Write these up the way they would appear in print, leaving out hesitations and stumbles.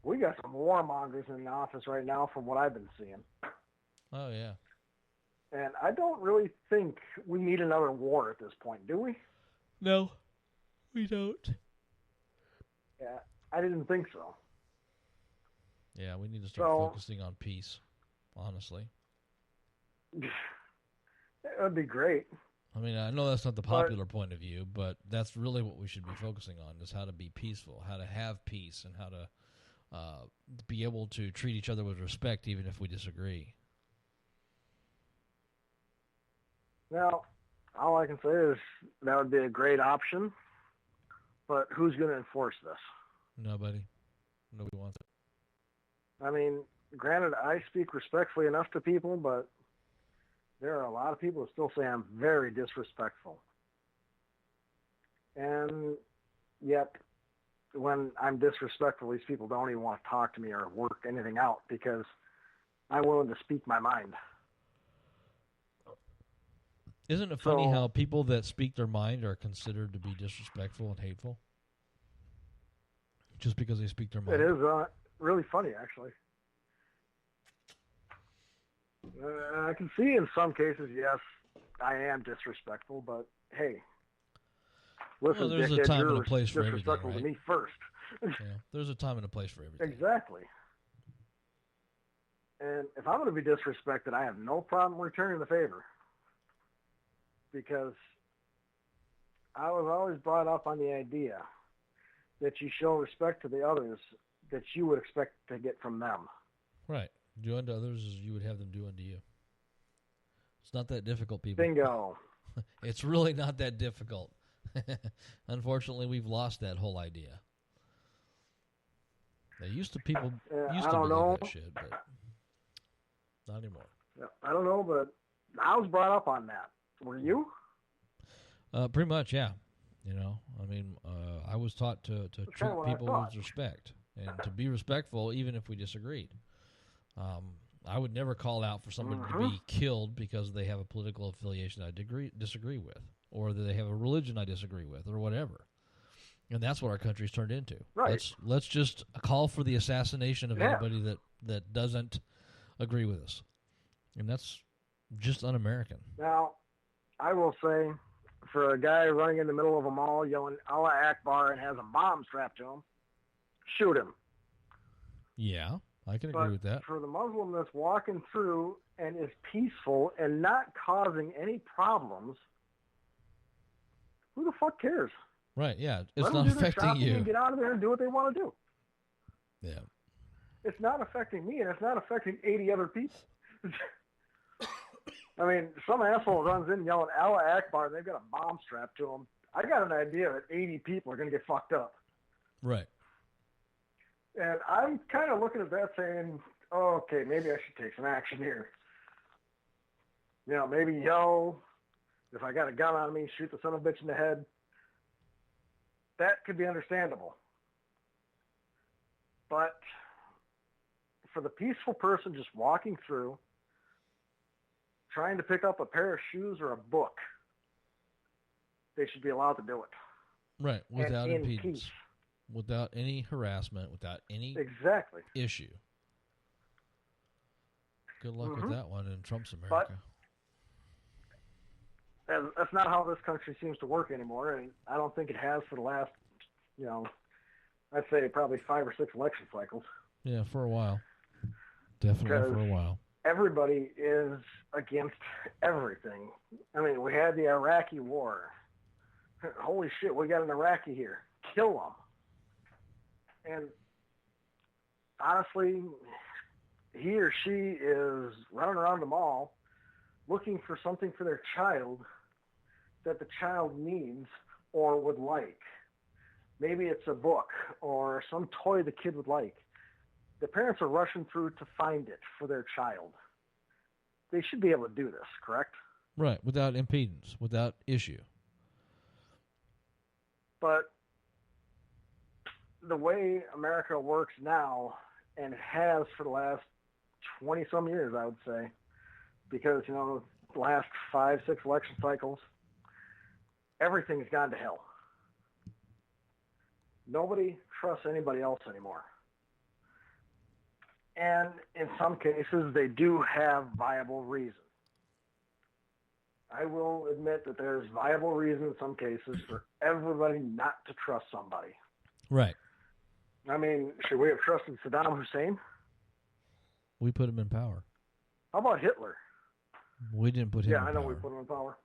We got some warmongers in the office right now from what I've been seeing. Oh, yeah. And I don't really think we need another war at this point, do we? No, we don't. Yeah, I didn't think so. Yeah, we need to start focusing on peace, honestly. That would be great. I mean, I know that's not the popular point of view, but that's really what we should be focusing on, is how to be peaceful, how to have peace, and how to be able to treat each other with respect even if we disagree. Now, all I can say is that would be a great option, but who's going to enforce this? Nobody. Nobody wants it. I mean, granted, I speak respectfully enough to people, but there are a lot of people who still say I'm very disrespectful. And yet, when I'm disrespectful, these people don't even want to talk to me or work anything out because I'm willing to speak my mind. Isn't it funny how people that speak their mind are considered to be disrespectful and hateful? Just because they speak their mind. It is really funny, actually. I can see in some cases, yes, I am disrespectful, but hey, listen, there's dickhead, a time you're and a place for everything, disrespectful right? to me first. Yeah, there's a time and a place for everything. Exactly. And if I'm going to be disrespected, I have no problem returning the favor. Because I was always brought up on the idea that you show respect to the others that you would expect to get from them. Right. Do unto others as you would have them do unto you. It's not that difficult, people. Bingo. It's really not that difficult. Unfortunately, we've lost that whole idea. People used to believe that shit, but not anymore. I don't know, but I was brought up on that. Were you? Pretty much, yeah. You know, I mean, I was taught to treat people with respect and to be respectful even if we disagreed. I would never call out for somebody to be killed because they have a political affiliation I disagree with, or that they have a religion I disagree with, or whatever. And that's what our country's turned into. Right. Let's just call for the assassination of anybody that doesn't agree with us. And that's just un-American. Now, I will say, for a guy running in the middle of a mall yelling Allah Akbar and has a bomb strapped to him, shoot him. Yeah, I can agree with that. For the Muslim that's walking through and is peaceful and not causing any problems, who the fuck cares? Right, yeah. It's not affecting you. And get out of there and do what they want to do. Yeah. It's not affecting me, and it's not affecting 80 other people. I mean, some asshole runs in yelling Allah Akbar, and they've got a bomb strapped to them. I got an idea that 80 people are going to get fucked up. Right. And I'm kind of looking at that saying, oh, okay, maybe I should take some action here. You know, maybe yell, if I got a gun on me, shoot the son of a bitch in the head. That could be understandable. But for the peaceful person just walking through, trying to pick up a pair of shoes or a book, they should be allowed to do it. Right, without impedance. Peace. Without any harassment, without any issue. Good luck with that one in Trump's America. But that's not how this country seems to work anymore, and I don't think it has for the last, I'd say probably 5 or 6 election cycles. Yeah, for a while. Definitely for a while. Everybody is against everything. I mean, we had the Iraqi war. Holy shit, we got an Iraqi here. Kill them. And honestly, he or she is running around the mall looking for something for their child that the child needs or would like. Maybe it's a book or some toy the kid would like. The parents are rushing through to find it for their child. They should be able to do this, correct? Right, without impedance, without issue. But the way America works now, and has for the last 20-some years, I would say, because, the last 5, 6 election cycles, everything's gone to hell. Nobody trusts anybody else anymore. And in some cases, they do have viable reasons. I will admit that there's viable reason in some cases for everybody not to trust somebody. Right. I mean, should we have trusted Saddam Hussein? We put him in power. How about Hitler? We didn't put him in power. Yeah, I know we put him in power.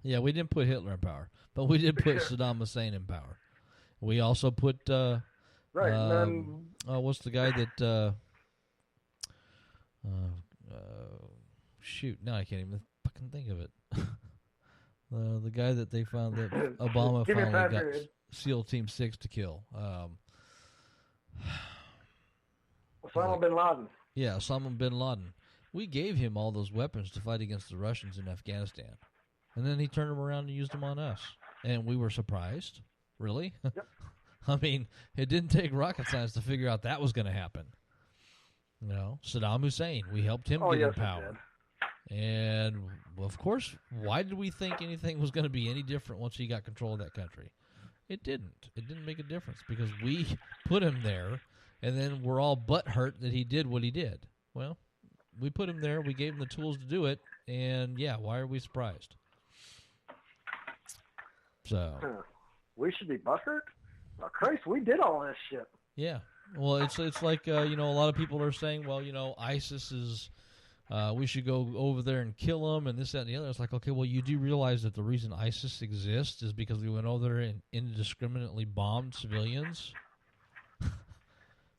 Yeah, we didn't put Hitler in power, but we did put Saddam Hussein in power. We also put right. And then, what's the guy that shoot, now I can't even fucking think of it. The guy that they found that Obama finally got SEAL Team 6 to kill. Osama bin Laden. Yeah, Osama bin Laden. We gave him all those weapons to fight against the Russians in Afghanistan. And then he turned them around and used them on us. And we were surprised. Really? Yep. I mean, it didn't take rocket science to figure out that was going to happen. You know, Saddam Hussein, we helped him get in power. And, well, of course, why did we think anything was going to be any different once he got control of that country? It didn't. It didn't make a difference because we put him there, and then we're all butthurt that he did what he did. Well, we put him there. We gave him the tools to do it, and, yeah, why are we surprised? So we should be butthurt? Oh, Christ, we did all this shit. Yeah. Well, it's like, a lot of people are saying, well, ISIS is, we should go over there and kill them and this, that, and the other. It's like, okay, well, you do realize that the reason ISIS exists is because we went over there and indiscriminately bombed civilians.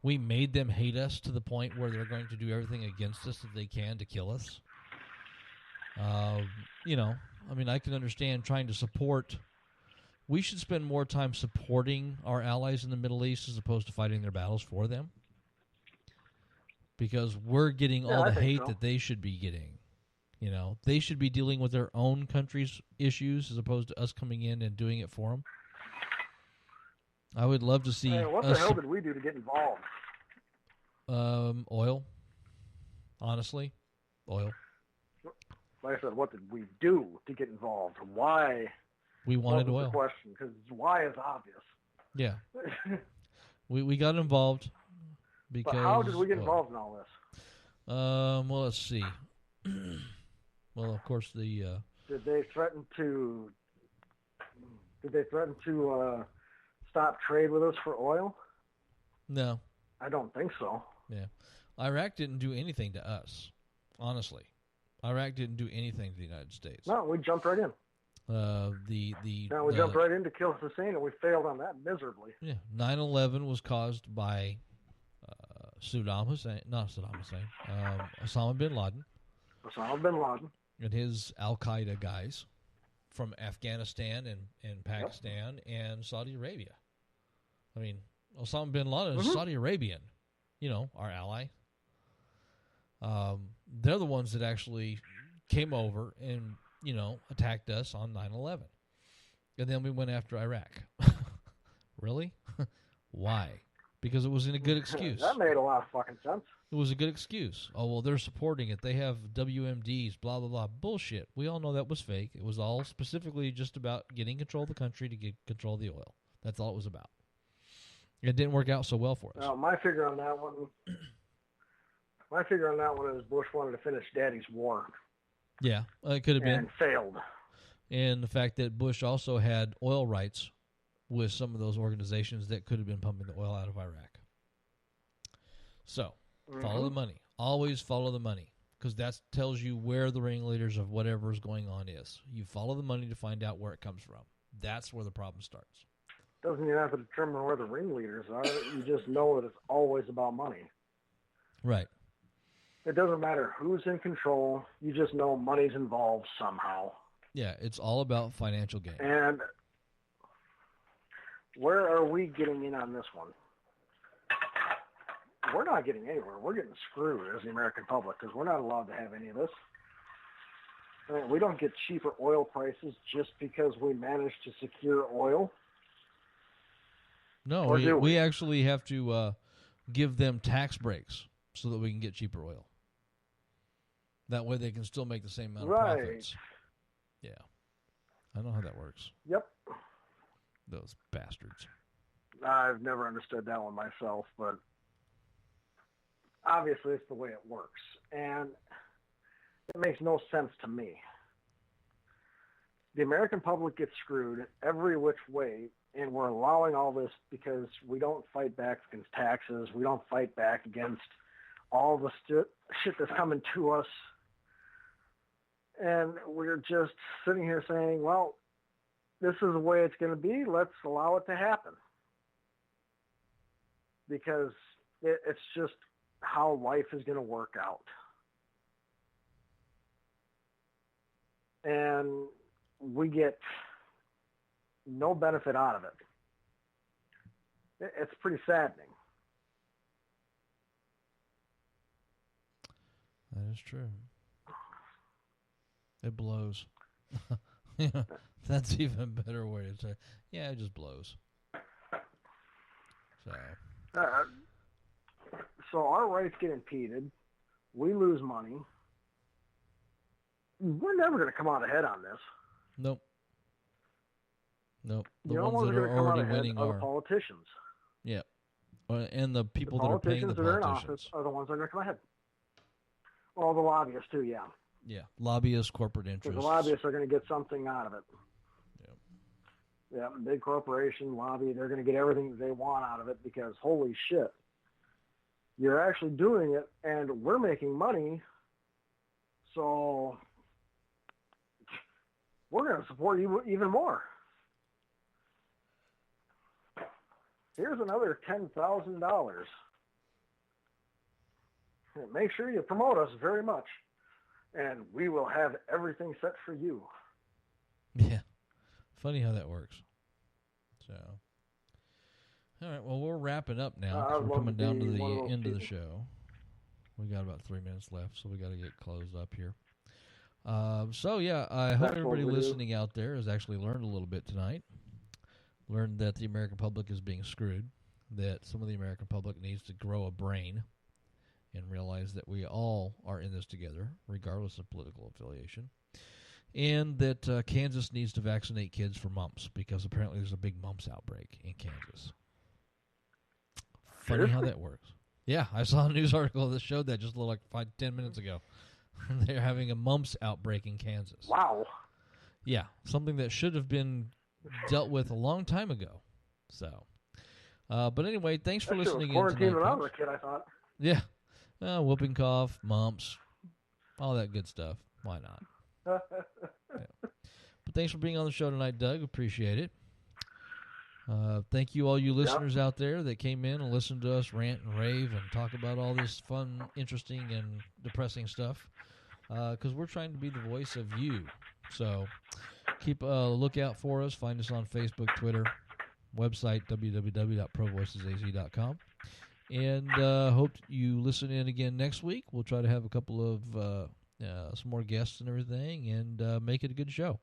We made them hate us to the point where they're going to do everything against us that they can to kill us. I mean, I can understand trying to support. We should spend more time supporting our allies in the Middle East as opposed to fighting their battles for them. Because we're getting all the hate that they should be getting. They should be dealing with their own country's issues as opposed to us coming in and doing it for them. I would love to see. What the hell did we do to get involved? Oil. Honestly, oil. Like I said, what did we do to get involved? Why? We wanted oil. The question, because why is obvious. Yeah. we got involved because. But how did we get involved in all this? Well, let's see. Well, of course, the. Did they threaten to stop trade with us for oil? No. I don't think so. Yeah. Iraq didn't do anything to us, honestly. Iraq didn't do anything to the United States. No, we jumped right in. We jumped right in to kill Hussein, and we failed on that miserably. Yeah, 9/11 was caused by Osama bin Laden. Osama bin Laden. And his Al-Qaeda guys from Afghanistan and Pakistan and Saudi Arabia. I mean, Osama bin Laden is Saudi Arabian, our ally. They're the ones that actually came over and, attacked us on 9/11. And then we went after Iraq. Really? Why? Because it was a good excuse. That made a lot of fucking sense. It was a good excuse. Oh, well, they're supporting it. They have WMDs, blah, blah, blah. Bullshit. We all know that was fake. It was all specifically just about getting control of the country to get control of the oil. That's all it was about. It didn't work out so well for us. My figure on that one is Bush wanted to finish Daddy's war. Yeah, it could have been. And failed. And the fact that Bush also had oil rights with some of those organizations that could have been pumping the oil out of Iraq. So, follow the money. Always follow the money, because that tells you where the ringleaders of whatever is going on is. You follow the money to find out where it comes from. That's where the problem starts. Doesn't even have to determine where the ringleaders are. You just know that it's always about money. Right. It doesn't matter who's in control. You just know money's involved somehow. Yeah, it's all about financial gain. And where are we getting in on this one? We're not getting anywhere. We're getting screwed as the American public because we're not allowed to have any of this. I mean, we don't get cheaper oil prices just because we managed to secure oil. No, we actually have to give them tax breaks so that we can get cheaper oil. That way they can still make the same amount of profits. Yeah. I know how that works. Yep. Those bastards. I've never understood that one myself, but obviously it's the way it works. And it makes no sense to me. The American public gets screwed every which way, and we're allowing all this because we don't fight back against taxes. We don't fight back against all the shit that's coming to us. And we're just sitting here saying, well, this is the way it's going to be. Let's allow it to happen. Because it's just how life is going to work out. And we get no benefit out of it. It's pretty saddening. That is true. It blows. Yeah, that's even a better way to say. Yeah, it just blows. So our rights get impeded. We lose money. We're never going to come out ahead on this. Nope. The ones that are already winning are the politicians. Yeah. And the people that are paying the politicians. The politicians that are in office are the ones that are going to come ahead. Well, the lobbyists too, yeah. Yeah, lobbyists, corporate interests. Because the lobbyists are going to get something out of it. Yeah, big corporation, lobby, they're going to get everything they want out of it because, holy shit, you're actually doing it and we're making money, so we're going to support you even more. Here's another $10,000. Make sure you promote us very much, and we will have everything set for you. Yeah. Funny how that works. So, all right. Well, we're wrapping up now. 'Cause we're coming down to the end of the show. We got about 3 minutes left, so we got to get closed up here. So yeah, I hope everybody listening out there has actually learned a little bit tonight. Learned that the American public is being screwed. That some of the American public needs to grow a brain and realize that we all are in this together, regardless of political affiliation. And that Kansas needs to vaccinate kids for mumps because apparently there's a big mumps outbreak in Kansas. Funny how that works. Yeah, I saw a news article that showed that just like 5-10 minutes ago. They're having a mumps outbreak in Kansas. Wow. Yeah, something that should have been dealt with a long time ago. So, but anyway, thanks for listening in tonight. When I was a kid, I thought. Yeah, whooping cough, mumps, all that good stuff. Why not? Yeah. But thanks for being on the show tonight, Doug. Appreciate it. Thank you, all you listeners out there that came in and listened to us rant and rave and talk about all this fun, interesting, and depressing stuff. Because we're trying to be the voice of you. So keep a lookout for us. Find us on Facebook, Twitter, website, www.provoicesaz.com. And hope you listen in again next week. We'll try to have a couple of some more guests and everything and make it a good show.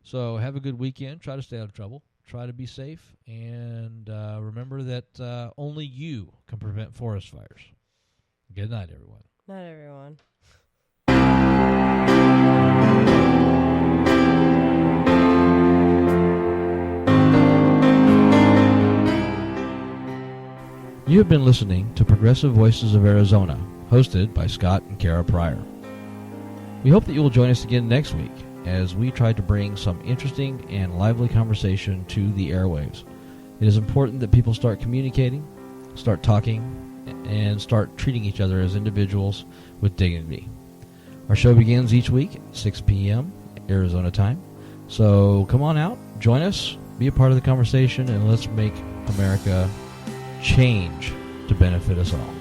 So have a good weekend. Try to stay out of trouble. Try to be safe. And remember that only you can prevent forest fires. Good night, everyone. Night, everyone. You have been listening to Progressive Voices of Arizona, hosted by Scott and Kara Pryor. We hope that you will join us again next week as we try to bring some interesting and lively conversation to the airwaves. It is important that people start communicating, start talking, and start treating each other as individuals with dignity. Our show begins each week at 6 p.m. Arizona time. So come on out, join us, be a part of the conversation, and let's make America change to benefit us all.